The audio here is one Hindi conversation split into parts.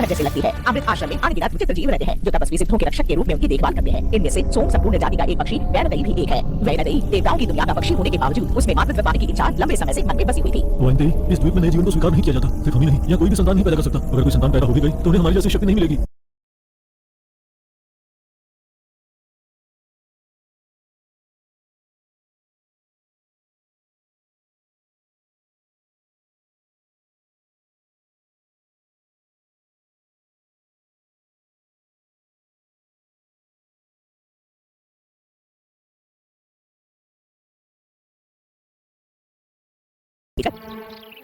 जैसे लगती है। अमृत आश्रम में अनगिनत विचित्र जीव रहते हैं जो तपस्वी सिद्धों के रक्षक के रूप में उनकी देखभाल करते हैं। इनमें से सोम संपूर्ण जाति का एक पक्षी वैनदेयी भी एक है। वैनदेयी देवताओं की दुनिया का पक्षी होने के बावजूद उसमें मातृत्व पाने की इच्छा लंबे समय से मन में बसी हुई थी। वैनदेयी, इस द्वीप में नए जीवन को स्वीकार नहीं किया जाता। सिर्फ हम ही नहीं, या कोई भी संतान नहीं पैदा कर सकता। अगर कोई संतान पैदा हो भी गई तो उन्हें हमारी जैसी शक्ति नहीं मिलेगी।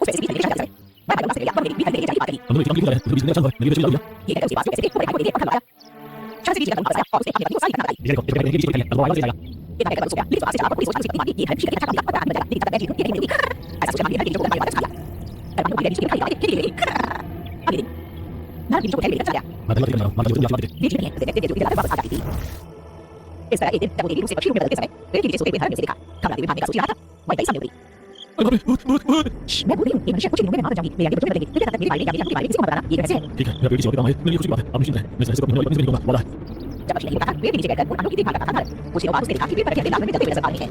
उस वैसे भी खरीदने जाता है। मैं बता सकता हूं मेरी भी खरीदने जाती बात करी। हमने इतना किया है, तो बिजली अच्छा हुआ है। मेरी बेटी लगा ये है उसके पास पैसे के पूरे को खा शायद से जीवन का और उसने अपनी सारी घटना बताई। ये देखो, ये चीज है, अल्लाह से आएगा। इतना कहकर उसको पुलिस वाले से पुलिस वाले से बात ये है कि अच्छा काम पता नहीं लेकिन तब ये नहीं ऐसा कुछ मांगे कि जो कोई बात चला अरे मैं भी खाई बात के लिए अरे ना भी जो है लेकर चला मैं तो करना मतलब जो लाभ ये नहीं है देखते जो इधर वापस आ जाती थी। इस तरह एक दिन जब वो देवी से पक्षी में बदलते समय पेड़ के सोए में से देखा कमला देवी भागने का सोच रहा था। मैं कहीं सामने उतरी। अरे मैं बोल रही हूं ये मनुष्य कुछ दिनों में मार जाऊंगी। मेरे आगे बच्चे बदलेंगे फिर तक मेरी बाइक या मेरी किसी को बताना ये कैसे है। ठीक है, मेरा बेटी से काम है, मेरी खुशी की बात है। आप निश्चिंत रहें, मैं ऐसे को नहीं कहूंगा वाला है। जब मछली कहा वे नीचे बैठकर उन की देखभाल करता था। कुछ दिनों बाद उसके देखा कि पेड़ पर अकेले लाल में चलते हुए नजर आ रहे हैं।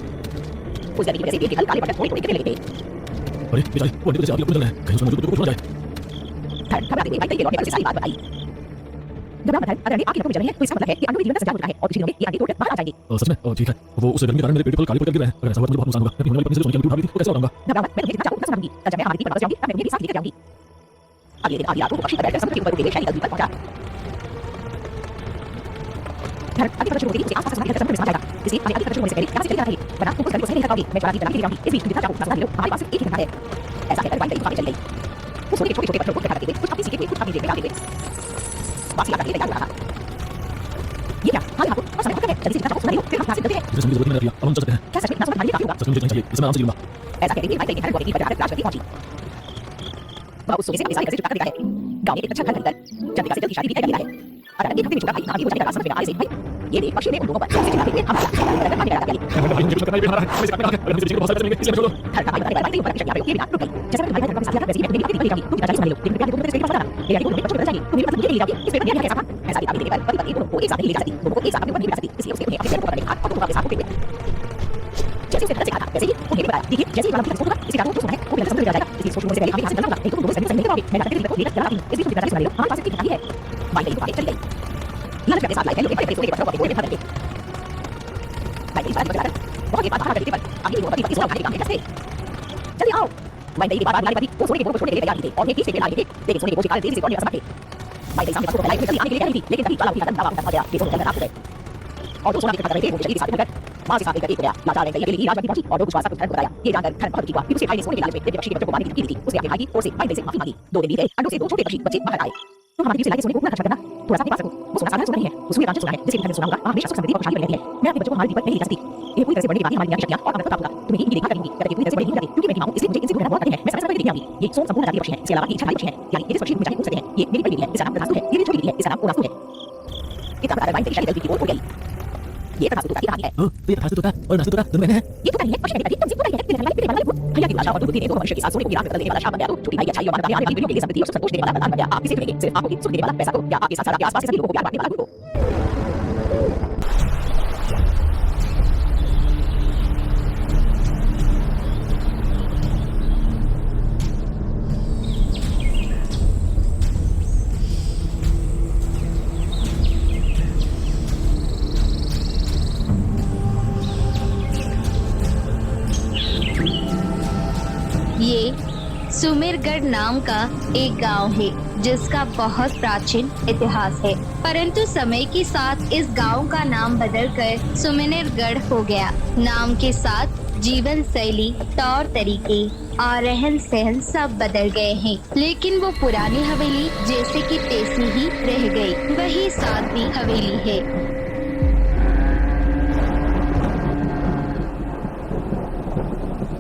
उस गर्मी की वजह से पेड़ के काले पत्ते थोड़ी-थोड़ी गिरने लगे थे। अरे बेचारी वो अंदर से आगे ऊपर चल रहा है, कहीं उसमें मुझे कुछ हो जाए। घबराते हुए बाइक के लौटने पर सारी बात बताई। जब मैं अगर आगे लौट रहे हैं तो इसका मतलब है कि अनु जीवन का सजा हो रहा है और कुछ दिनों में ये आगे तोड़ बाहर आ जाएंगे। सच में ठीक है, वो उस गर्मी के कारण मेरे पेट पर काले पड़ गिर रहे हैं। अगर ऐसा हुआ तो मुझे बहुत नुकसान होगा। मैं होने वाली पत्नी से सोने की उठा ली थी तो कैसे उठाऊंगा? घबराओ मत, मैं तुम्हें चाहूं ना सुनाऊंगी। जब मैं हमारी वापस जाऊंगी तब मैं उन्हें भी साथ लेकर जाऊंगी। अगले दिन आधी रात को पक्षी पर बैठकर समुद्र के ऊपर उड़ते हुए शाही नदी पर पहुंचा। आगे पक्षी होती है आसपास समुद्र में जाएगा। इसलिए हमें आगे पक्षी होने से पहले यहां से चले जाना चाहिए वरना तुम उस गर्मी को सह नहीं सकोगे। मैं ज्वाला की तरह गिर जाऊंगी। इस बीच जितना चाहूं उतना लो हमारे पास एक ही घंटा है। ऐसा कहकर बाइक आगे चल गई। उस छोटे छोटे पत्थरों को दिखाते हुए कुछ अपनी सीखे हुए कुछ अपनी जेब में डालते हुए वासी आकर तैयार रहा। ये क्या हाल आपको बस समय है जल्दी से जाओ सुनाइए फिर हम यहाँ से चलते हैं। इसे समझ नहीं आ रही अब हम चल सकते हैं। क्या सच में ना समझ काफी होगा। सच में मुझे चाहिए, इसमें आराम से गिरूंगा। ऐसा कहते हुए बाइक के हर की बजाकर फ्लैश करके पहुंची। वह उस सोने से अपनी सारी चिपका कर दिया है। गांव में एक अच्छा घर बनकर चंद्रिका से जल्दी शादी भी तय किया है। और एक हफ्ते में छोटा भाई कहानी हो जाएगा समझ में आने से भाई ये देख पक्षी ने उन लोगों पर ऐसे चिल्लाते हुए हम आगे बढ़ा दिया। मुझे कुछ करना ही बेहतर है। मुझे करना है अगर मुझे बहुत सारे पैसे मिलेंगे इसलिए छोड़ो। हर बार बाइक के ऊपर पक्षी आ रहे हो ये बिना रुक गई। जैसे मैं तुम्हारे साथ वैसे ही मैं भी जाऊंगी तुम जाकर सुन लो लेकिन प्यार को मेरे पता ना मेरे आगे को पक्षी बदल जाएगी तुम मेरे पास मुझे नहीं जाओगे इस पे कैसा था ऐसा किताब देने पर पति को एक साथ नहीं ले जा सकती दोनों को एक साथ नहीं ले जा सकती इसलिए उसने अपने पैर को पकड़ हाथ को साथ पकड़े जैसे उसने कहा था वैसे ही उन्हें बताया देखिए जैसे ही वाला किसी होगा इसी का तो सुना है वो बिना समझ जाएगा इसलिए सोचने से पहले हमें हाथ से चलना होगा नहीं तो तुम दोनों सही नहीं करोगे मैं जाते दिन को लेकर चला इस बीच में सुना लो हमारे पास एक घंटा ही है बाइक लेकर आगे चल गई लालच के साथ लाइक लोग एक सोने के पत्थरों को बोले भर के बाइक की बात बता बहुत बात बाहर करके पर आगे वो पति सोना खाने का कैसे जल्दी आओ मैं नहीं बात वाली वो सोने के बोझ को छोड़ने के लिए तैयार थे और एक पीछे लाए थे लेकिन सोने के बोझ काले तेजी से तोड़ने का समय थे मैं सामने को लाइक जल्दी आने के लिए थी लेकिन तभी वाला भी दबा दबा गया ये दोनों अंदर आ गए और दोनों के खतरे थे वो जल्दी से साथ में मां से साथ लेकर एक गया लाचार रह गई अकेली राजवती पहुंची और दो कुछ वास्तव बताया ये जानकर धन बहुत हुआ कि उसे भाई ने सोने के लालच में देवी पक्षी के बच्चों को मारने की थी उसने अपने भाई की ओर से भाई से माफी मांगी 2 दिन बीते अंडों से 2 छोटे पक्षी बच्चे बाहर आए तो हमारे जीव से सोने को पूरा खर्च करना थोड़ा सा नहीं पा सकूं वो सोना साधारण सोना नहीं है उसमें रांझा सोना है जिसे भी सोना होगा हमेशा सुख समृद्धि और खुशहाली बनी रहती है मैं अपने बच्चों को हमारी जीवन नहीं ले सकती ये पूरी तरह से बढ़ने के बाद हमारी शक्तियां और अमृत प्राप्त होगा तुम्हें इनकी देखभाल करनी होगी पूरी तरह से बढ़ेगी नहीं क्योंकि मैं मां इसलिए मुझे इनसे दूर रहना बहुत कठिन है मैं समय देखने आऊंगी ये सोम संपूर्ण जाति पक्षी है इसके अलावा ये इच्छा पक्षी है यानी ये पक्षी मुझे पूछ सकते हैं ये मेरी बड़ी है इसका नाम रास्तु है ये भी छोटी है इसका नाम रास्तु है कितना बड़ा बाइक की गलती की ओर हो गई ये तो रास्तु का कहानी है ये रास्तु का और रास्तु का दोनों में है ये पता नहीं है पक्षी कहती तुमसे पता है तेरे हमारे वाला भैया की भाषा और बुद्धि ने दोनों मनुष्य की सांसों को गिरा कर देने वाला शाम बन गया तो छोटी भाई अच्छाई और मानवता आने वाली पीढ़ियों के लिए समृद्धि और संतोष देने वाला प्रदान बन गया आप किसे चुनेंगे सिर्फ आपको सुख देने वाला पैसा को या आपके साथ साथ आसपास के सभी लोगों को प्यार बांटने वाला गुरु को ये सुमेरगढ़ नाम का एक गांव है जिसका बहुत प्राचीन इतिहास है परंतु समय के साथ इस गांव का नाम बदलकर सुमेरगढ़ हो गया। नाम के साथ जीवन शैली तौर तरीके और रहन सहन सब बदल गए हैं लेकिन वो पुरानी हवेली जैसे कि तैसी ही रह गई। वही सातवीं हवेली है।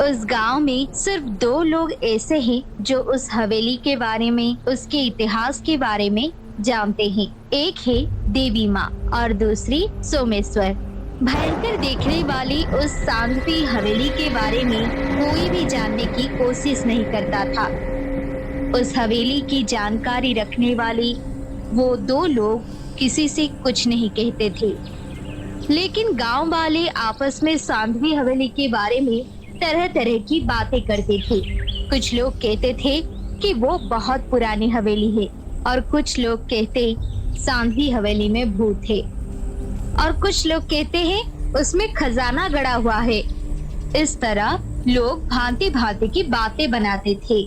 उस गांव में सिर्फ 2 लोग ऐसे हैं जो उस हवेली के बारे में उसके इतिहास के बारे में जानते हैं। एक है देवी माँ और दूसरी सोमेश्वर। भयंकर देखने वाली उस शांति हवेली के बारे में कोई भी जानने की कोशिश नहीं करता था। उस हवेली की जानकारी रखने वाली वो दो लोग किसी से कुछ नहीं कहते थे, लेकिन गांव वाले आपस में सांधवी हवेली के बारे में तरह तरह की बातें करते थे। कुछ लोग कहते थे कि वो बहुत पुरानी हवेली है, और कुछ लोग कहते सांधवी हवेली में भूत है, और कुछ लोग कहते हैं उसमें खजाना गड़ा हुआ है। इस तरह लोग भांति भांति की बातें बनाते थे।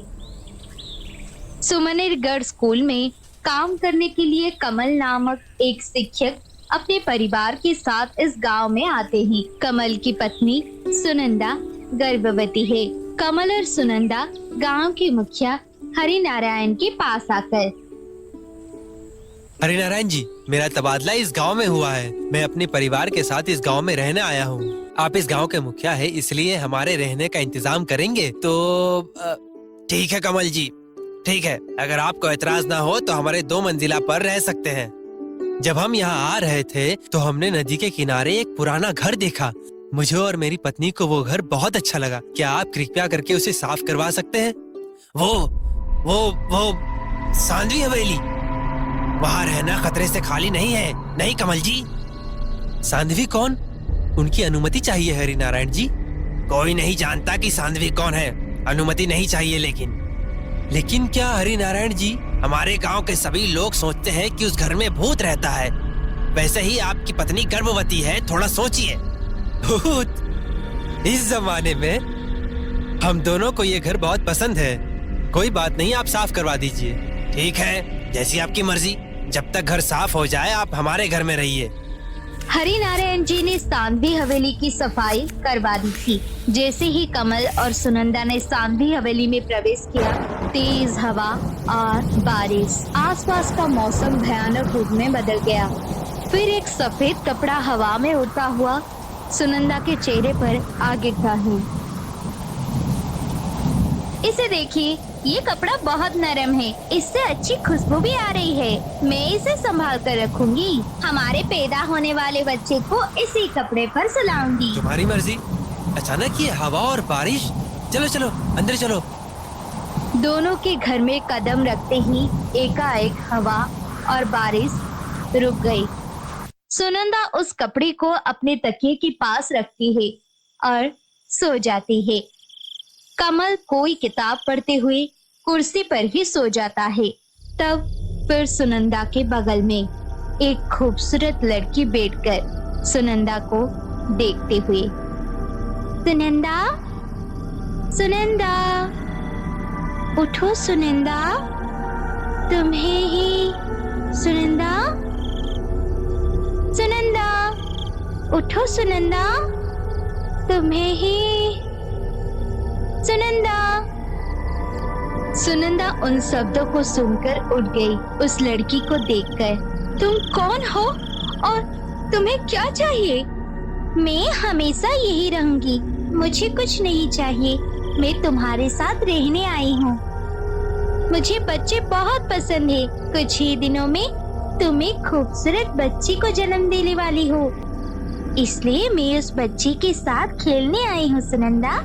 सुमनेरगढ़ स्कूल में काम करने के लिए कमल नामक एक शिक्षक अपने परिवार के साथ इस गांव में आते हैं। कमल की पत्नी सुनंदा गर्भवती है। कमल और सुनंदा गांव के मुखिया हरिनारायण के पास आकर, हरिनारायण जी, मेरा तबादला इस गांव में हुआ है। मैं अपने परिवार के साथ इस गांव में रहने आया हूँ। आप इस गांव के मुखिया हैं, इसलिए हमारे रहने का इंतजाम करेंगे तो ठीक है कमल जी, ठीक है। अगर आपको एतराज ना हो तो हमारे 2 मंजिला पर रह सकते हैं। जब हम यहाँ आ रहे थे तो हमने नदी के किनारे एक पुराना घर देखा। मुझे और मेरी पत्नी को वो घर बहुत अच्छा लगा। क्या आप कृपया करके उसे साफ करवा सकते हैं? वो सांधवी हवेली, वहाँ रहना खतरे से खाली नहीं है। नहीं कमल जी। सांधवी कौन? उनकी अनुमति चाहिए हरिनारायण जी। कोई नहीं जानता कि सांधवी कौन है, अनुमति नहीं चाहिए। लेकिन क्या हरिनारायण जी, हमारे गांव के सभी लोग सोचते हैं कि उस घर में भूत रहता है। वैसे ही आपकी पत्नी गर्भवती है, थोड़ा सोचिए। भूत? इस जमाने में हम दोनों को ये घर बहुत पसंद है। कोई बात नहीं, आप साफ करवा दीजिए। ठीक है, जैसी आपकी मर्जी। जब तक घर साफ हो जाए आप हमारे घर में रहिए। हरिनारायण जी ने सांधवी हवेली की सफाई करवा दी थी। जैसे ही कमल और सुनंदा ने सांधवी हवेली में प्रवेश किया, तेज हवा और बारिश, आसपास का मौसम भयानक रूप में बदल गया। फिर एक सफेद कपड़ा हवा में उड़ता हुआ सुनंदा के चेहरे पर आ गिरता है। इसे देखिए, ये कपड़ा बहुत नरम है, इससे अच्छी खुशबू भी आ रही है। मैं इसे संभाल कर रखूंगी। हमारे पैदा होने वाले बच्चे को इसी कपड़े पर सुलाऊंगी। तुम्हारी मर्जी। अचानक ये हवा और बारिश। चलो चलो अंदर चलो। दोनों के घर में कदम रखते ही एकाएक हवा और बारिश रुक गई। सुनंदा उस कपड़े को अपने तकिए के पास रखती है और सो जाती है। कमल कोई किताब पढ़ते हुए कुर्सी पर ही सो जाता है। तब फिर सुनंदा के बगल में एक खूबसूरत लड़की बैठकर सुनंदा को देखते हुए, सुनंदा, सुनंदा, उठो सुनंदा, तुम्हें ही। सुनंदा, सुनंदा, उठो सुनंदा, तुम्हें ही। सुनंदा। सुनंदा उन शब्दों को सुनकर उठ गई। उस लड़की को देखकर, तुम कौन हो और तुम्हें क्या चाहिए? मैं हमेशा यही रहूंगी, मुझे कुछ नहीं चाहिए। मैं तुम्हारे साथ रहने आई हूँ। मुझे बच्चे बहुत पसंद है। कुछ ही दिनों में तुम एक खूबसूरत बच्ची को जन्म देने वाली हो, इसलिए मैं उस बच्ची के साथ खेलने आई हूँ सुनंदा।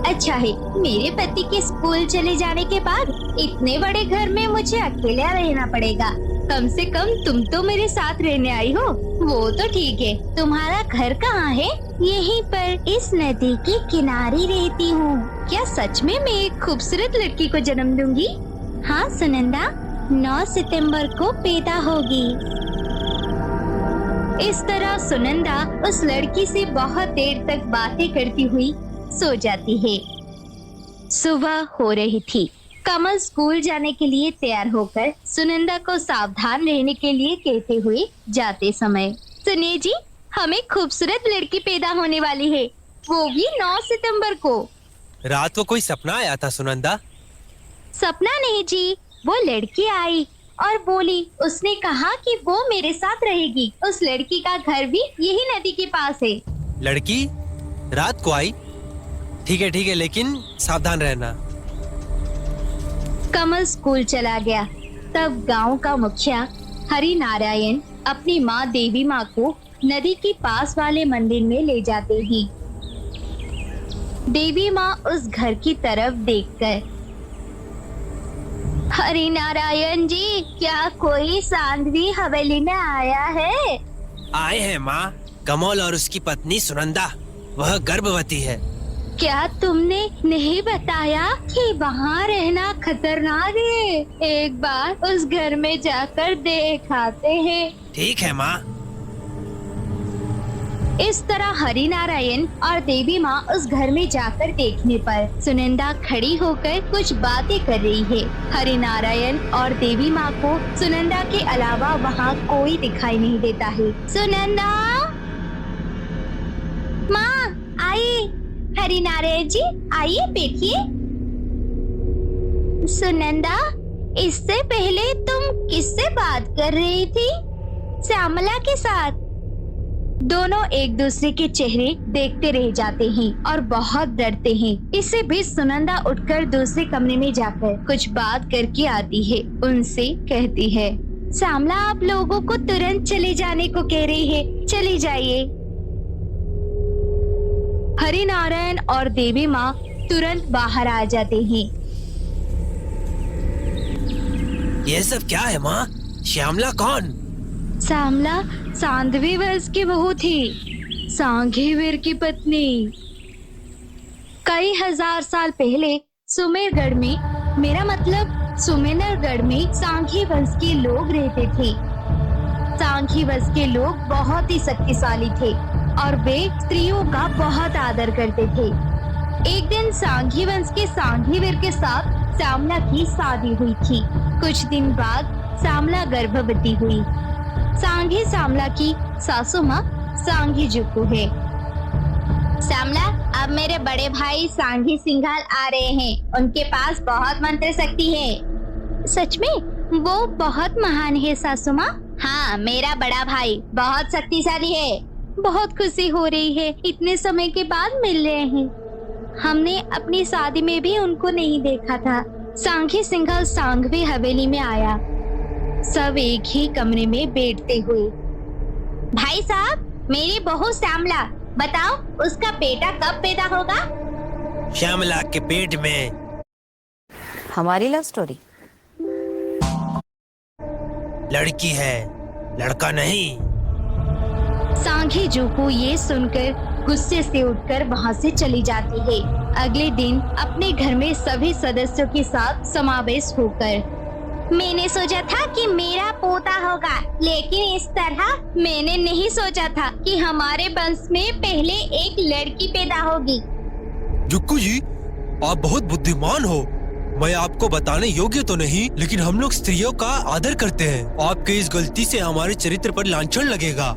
अच्छा है, मेरे पति के स्कूल चले जाने के बाद इतने बड़े घर में मुझे अकेला रहना पड़ेगा। कम से कम तुम तो मेरे साथ रहने आई हो। वो तो ठीक है, तुम्हारा घर कहाँ है? यहीं पर इस नदी के किनारे रहती हूँ। क्या सच में मैं एक खूबसूरत लड़की को जन्म दूंगी? हाँ सुनंदा, 9 सितंबर को पैदा होगी। इस तरह सुनंदा उस लड़की से बहुत देर तक बातें करती हुई सो जाती है। सुबह हो रही थी। कमल स्कूल जाने के लिए तैयार होकर सुनंदा को सावधान रहने के लिए कहते हुए जाते समय, सुनिए जी, हमें खूबसूरत लड़की पैदा होने वाली है, वो भी 9 सितंबर को। रात को कोई सपना आया था सुनंदा? सपना नहीं जी, वो लड़की आई और बोली, उसने कहा कि वो मेरे साथ रहेगी। उस लड़की का घर भी यही नदी के पास है। लड़की रात को आई? ठीक है, लेकिन सावधान रहना। कमल स्कूल चला गया। तब गांव का मुखिया हरिनारायण अपनी माँ देवी माँ को नदी के पास वाले मंदिर में ले जाते हैं। देवी माँ उस घर की तरफ देखकर, हरि नारायण जी, क्या कोई सांध्वी हवेली में आया है? आए हैं माँ। कमल और उसकी पत्नी सुनंदा, वह गर्भवती है। क्या तुमने नहीं बताया कि वहाँ रहना खतरनाक है? एक बार उस घर में जाकर देख आते हैं। ठीक है माँ। इस तरह हरि नारायण और देवी माँ उस घर में जाकर देखने पर सुनंदा खड़ी होकर कुछ बातें कर रही है। हरि नारायण और देवी माँ को सुनंदा के अलावा वहाँ कोई दिखाई नहीं देता है। सुनंदा माँ आइए। हरि नारायण जी आइए, बैठिए। सुनंदा, इससे पहले तुम किससे बात कर रही थी? श्यामला के साथ। दोनों एक दूसरे के चेहरे देखते रह जाते हैं और बहुत डरते हैं। इससे भी सुनंदा उठकर दूसरे कमरे में जाकर कुछ बात करके आती है। उनसे कहती है, श्यामला आप लोगों को तुरंत चले जाने को कह रही है, चली जाइए। हरि नारायण और देवी माँ तुरंत बाहर आ जाते हैं। ये सब क्या है माँ? श्यामला कौन? श्यामला सांध्वी वंश की बहू थी, सांघीवीर की पत्नी। कई हजार साल पहले सुमेरगढ़ में, मेरा मतलब सुमेरगढ़ में सांघी वंश के लोग रहते थे। सांघी वंश के लोग बहुत ही शक्तिशाली थे और वे स्त्रियों का बहुत आदर करते थे। एक दिन सांघी वंश के सांघीवीर के साथ श्यामला की शादी हुई थी। कुछ दिन बाद श्यामला गर्भवती हुई। सांघी श्यामला की सासू माँ सांघी जुकू है। श्यामला, अब मेरे बड़े भाई सांघी सिंघाल आ रहे हैं। उनके पास बहुत मंत्र शक्ति है। सच में? वो बहुत महान है सासू माँ। हाँ, मेरा बड़ा भाई बहुत शक्तिशाली है। बहुत खुशी हो रही है, इतने समय के बाद मिल रहे हैं। हमने अपनी शादी में भी उनको नहीं देखा था। सांघी सिंघाल सांघवी हवेली में आया, सब एक ही कमरे में बैठते हुए। भाई साहब, मेरी बहू श्यामला, बताओ उसका बेटा कब पैदा होगा? श्यामला के पेट में। हमारी लव स्टोरी। लड़की है, लड़का नहीं। सांघी जुकू ये सुनकर गुस्से से उठकर वहाँ से चली जाती है। अगले दिन अपने घर में सभी सदस्यों के साथ समावेश होकर, मैंने सोचा था कि मेरा पोता होगा, लेकिन इस तरह मैंने नहीं सोचा था कि हमारे वंश में पहले एक लड़की पैदा होगी। जुक्कू जी, आप बहुत बुद्धिमान हो। मैं आपको बताने योग्य तो नहीं, लेकिन हम लोग स्त्रियों का आदर करते हैं। आपके इस गलती से हमारे चरित्र पर लांछन लगेगा।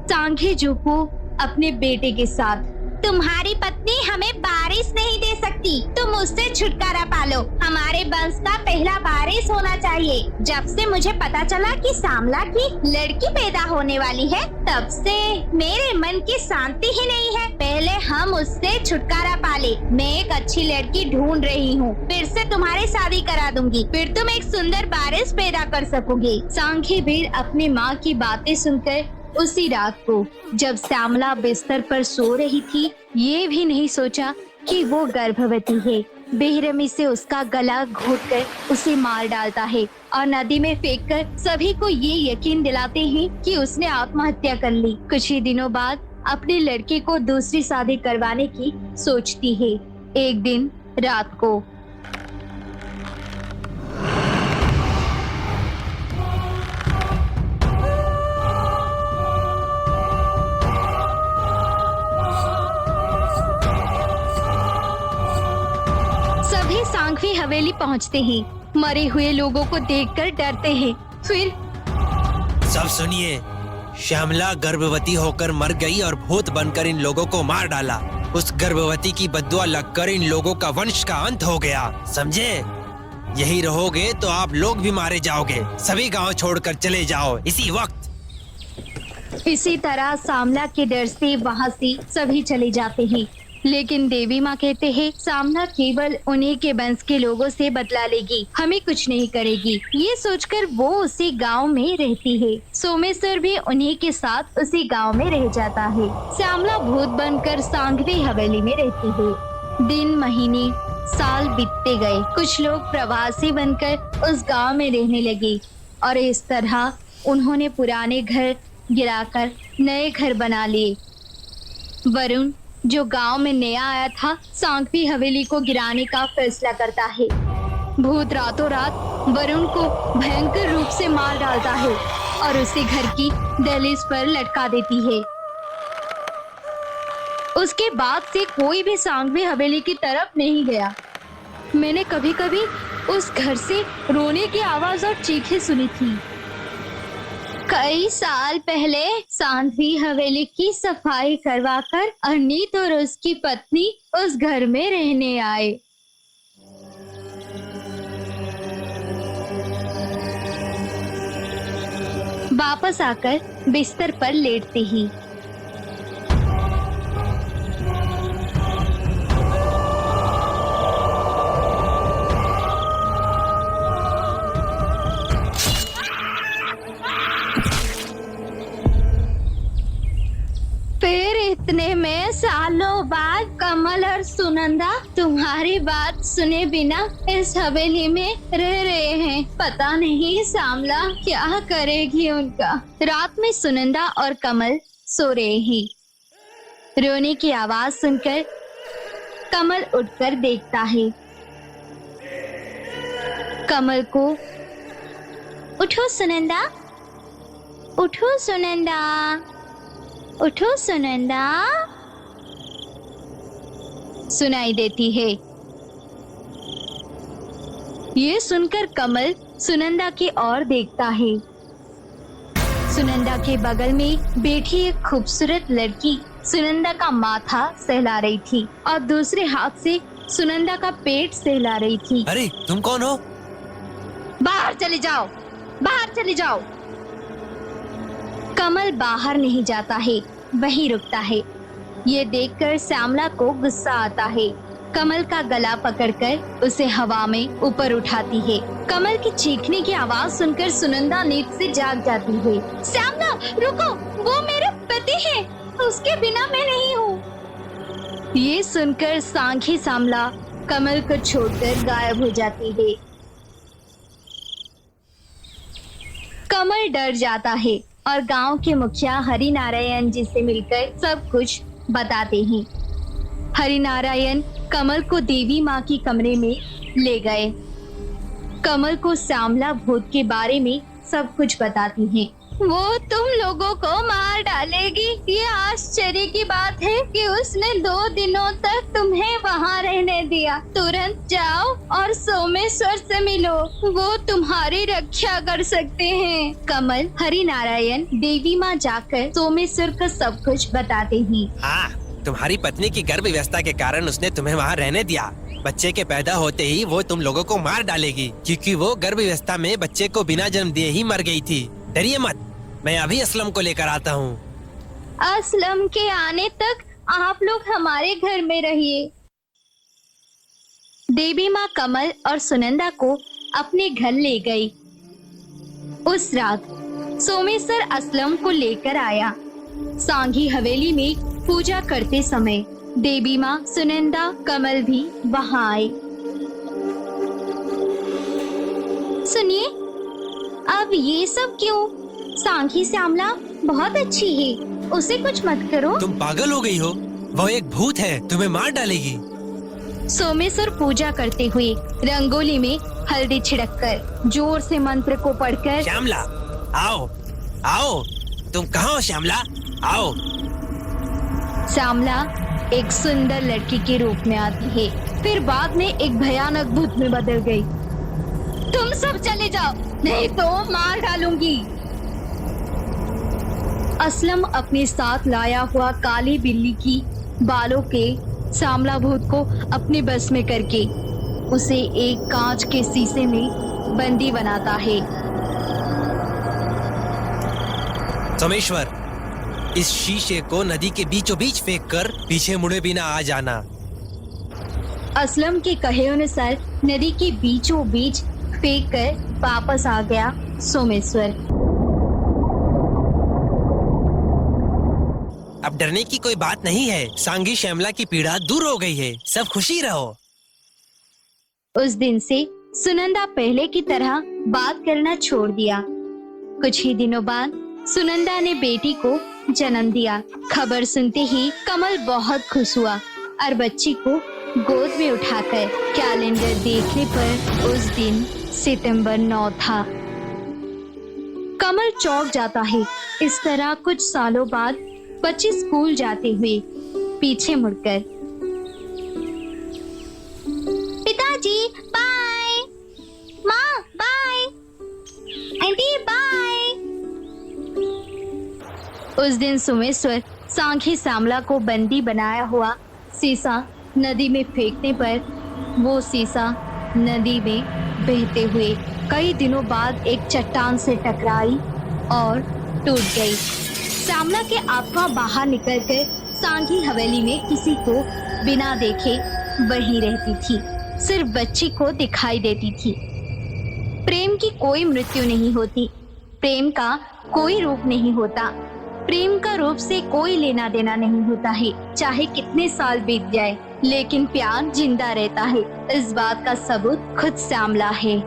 सांघी जुकू अपने बेटे के साथ, तुम्हारी पत्नी हमें बारिश नहीं दे सकती, तुम उससे छुटकारा पालो। हमारे वंश का पहला बारिश होना चाहिए। जब से मुझे पता चला कि श्यामला की लड़की पैदा होने वाली है, तब से मेरे मन की शांति ही नहीं है। पहले हम उससे छुटकारा पाले। मैं एक अच्छी लड़की ढूंढ रही हूँ, फिर से तुम्हारी शादी करा दूंगी, फिर तुम एक सुंदर बारिश पैदा कर सकोगे। सांघीवीर अपनी माँ की बातें सुनकर उसी रात को जब श्यामला बिस्तर पर सो रही थी, ये भी नहीं सोचा कि वो गर्भवती है। बेरहमी से उसका गला घोंटकर उसे मार डालता है और नदी में फेंककर सभी को ये यकीन दिलाते हैं कि उसने आत्महत्या कर ली। कुछ ही दिनों बाद अपने लड़के को दूसरी शादी करवाने की सोचती है। एक दिन रात को सभी सांघवी हवेली पहुंचते हैं। मरे हुए लोगों को देखकर डरते हैं। फिर सब सुनिए, श्यामला गर्भवती होकर मर गई और भूत बनकर इन लोगों को मार डाला। उस गर्भवती की बद्दुआ लगकर इन लोगों का वंश का अंत हो गया, समझे? यही रहोगे तो आप लोग भी मारे जाओगे। सभी गांव छोड़कर चले जाओ इसी वक्त। इसी तरह श्यामला के डर से वहाँ से सभी चले जाते हैं। लेकिन देवी माँ कहते हैं श्यामला केवल उन्हीं के वंश के लोगों से बदला लेगी, हमें कुछ नहीं करेगी। ये सोचकर वो उसी गांव में रहती है। सोमेश्वर भी उन्हीं के साथ उसी गांव में रह जाता है। श्यामला भूत बनकर सांघवी हवेली में रहती है। दिन महीने साल बीतते गए। कुछ लोग प्रवासी बनकर उस गांव में रहने लगे और इस तरह उन्होंने पुराने घर गिराकर नए घर बना लिए। वरुण जो गांव में नया आया था, सांघवी हवेली को गिराने का फैसला करता है। भूत रातों रात वरुण को भयंकर रूप से मार डालता है और उसे घर की दहलीज पर लटका देती है। उसके बाद से कोई भी सांघवी हवेली की तरफ नहीं गया। मैंने कभी कभी उस घर से रोने की आवाज और चीखें सुनी थी। कई साल पहले सांघवी हवेली की सफाई करवाकर अनीत और उसकी पत्नी उस घर में रहने आए। वापस आकर बिस्तर पर लेटते ही इतने में सालों बाद कमल और सुनंदा तुम्हारी बात सुने बिना इस हवेली में रह रहे हैं। पता नहीं श्यामला क्या करेगी उनका। रात में सुनंदा और कमल सो रहे हैं। रोने की आवाज सुनकर कमल उठकर देखता है। कमल को उठो सुनंदा, उठो सुनंदा, उठो सुनंदा सुनाई देती है। ये सुनकर कमल सुनंदा की ओर देखता है। सुनंदा के बगल में बैठी एक खूबसूरत लड़की सुनंदा का माथा सहला रही थी और दूसरे हाथ से सुनंदा का पेट सहला रही थी। अरे तुम कौन हो? बाहर चले जाओ, बाहर चले जाओ। कमल बाहर नहीं जाता है, वहीं रुकता है। ये देखकर श्यामला को गुस्सा आता है। कमल का गला पकड़कर उसे हवा में ऊपर उठाती है। कमल की चीखने की आवाज सुनकर सुनंदा नींद से जाग जाती है। श्यामला रुको, वो मेरे पति हैं, उसके बिना मैं नहीं हूँ। ये सुनकर सांघी श्यामला कमल को छोड़कर गायब हो जाती है। कमल डर जाता है और गांव के मुखिया हरिनारायण जी से मिलकर सब कुछ बताते हैं। हरिनारायण कमल को देवी माँ की कमरे में ले गए। कमल को श्यामला भूत के बारे में सब कुछ बताती हैं। वो तुम लोगों को मार डालेगी। ये आश्चर्य की बात है कि उसने 2 दिनों तक तुम्हें वहाँ रहने दिया। तुरंत जाओ और सोमेश्वर से मिलो, वो तुम्हारी रक्षा कर सकते हैं। कमल हरिनारायण देवी माँ जाकर सोमेश्वर को सब कुछ बताते हैं। हाँ, तुम्हारी पत्नी की गर्भ व्यवस्था के कारण उसने तुम्हें वहाँ रहने दिया। बच्चे के पैदा होते ही वो तुम लोगों को मार डालेगी, क्योंकि वो गर्भ व्यवस्था में बच्चे को बिना जन्म दिए ही मर गई थी। डरिए मत, मैं अभी असलम को लेकर आता हूँ। असलम के आने तक आप लोग हमारे घर में रहिए। देवी माँ कमल और सुनंदा को अपने घर ले गई। उस रात सोमेश्वर असलम को लेकर आया। सांघी हवेली में पूजा करते समय देवी माँ, सुनंदा, कमल भी वहाँ आए। सुनिए, अब ये सब क्यों? सांघी श्यामला बहुत अच्छी है, उसे कुछ मत करो। तुम पागल हो गई हो? वो एक भूत है, तुम्हें मार डालेगी। सोमेश्वर पूजा करते हुए रंगोली में हल्दी छिड़ककर जोर से मंत्र को पढ़कर, श्यामला आओ, आओ। तुम कहाँ हो श्यामला? आओ। श्यामला एक सुंदर लड़की के रूप में आती है, फिर बाद में एक भयानक भूत में बदल गई। तुम सब चले जाओ, नहीं तो मार डालूंगी। असलम अपने साथ लाया हुआ काली बिल्ली की बालों के श्यामला भूत को अपने बस में करके उसे एक कांच के शीशे में बंदी बनाता है। सोमेश्वर, इस शीशे को नदी के बीचों बीच फेंक कर पीछे मुड़े बिना आ जाना। असलम के कहे अनुसार नदी के बीचों बीच फेंक कर वापस आ गया सोमेश्वर। अब डरने की कोई बात नहीं है। सांघी श्यामला की पीड़ा दूर हो गई है। सब खुशी रहो। उस दिन से सुनंदा पहले की तरह बात करना छोड़ दिया। कुछ ही दिनों बाद सुनंदा ने बेटी को जन्म दिया। खबर सुनते ही कमल बहुत खुश हुआ और बच्ची को गोद में उठाकर कैलेंडर देखने पर उस दिन सितंबर 9 था। कमल चौंक जाता है। इस तरह कुछ सालों बाद बच्ची स्कूल जाते हुए पीछे मुड़कर, पिताजी बाय, माँ बाय, आंटी बाय। उस दिन सोमेश्वर सांघी श्यामला को बंदी बनाया हुआ शीशा नदी में फेंकने पर वो शीशा नदी में बहते हुए कई दिनों बाद एक चट्टान से टकराई और टूट गई। श्यामला के आत्मा बाहर निकलकर सांघी हवेली में किसी को बिना देखे वहीं रहती थी, सिर्फ बच्ची को दिखाई देती थी। प्रेम की कोई मृत्यु नहीं होती, प्रेम का कोई रूप नहीं होता, प्रेम का रूप से कोई लेना देना नहीं होता है। चाहे कितने साल बीत जाए, लेकिन प्यार जिंदा रहता है। इस बात का सबूत खुद श्यामला है।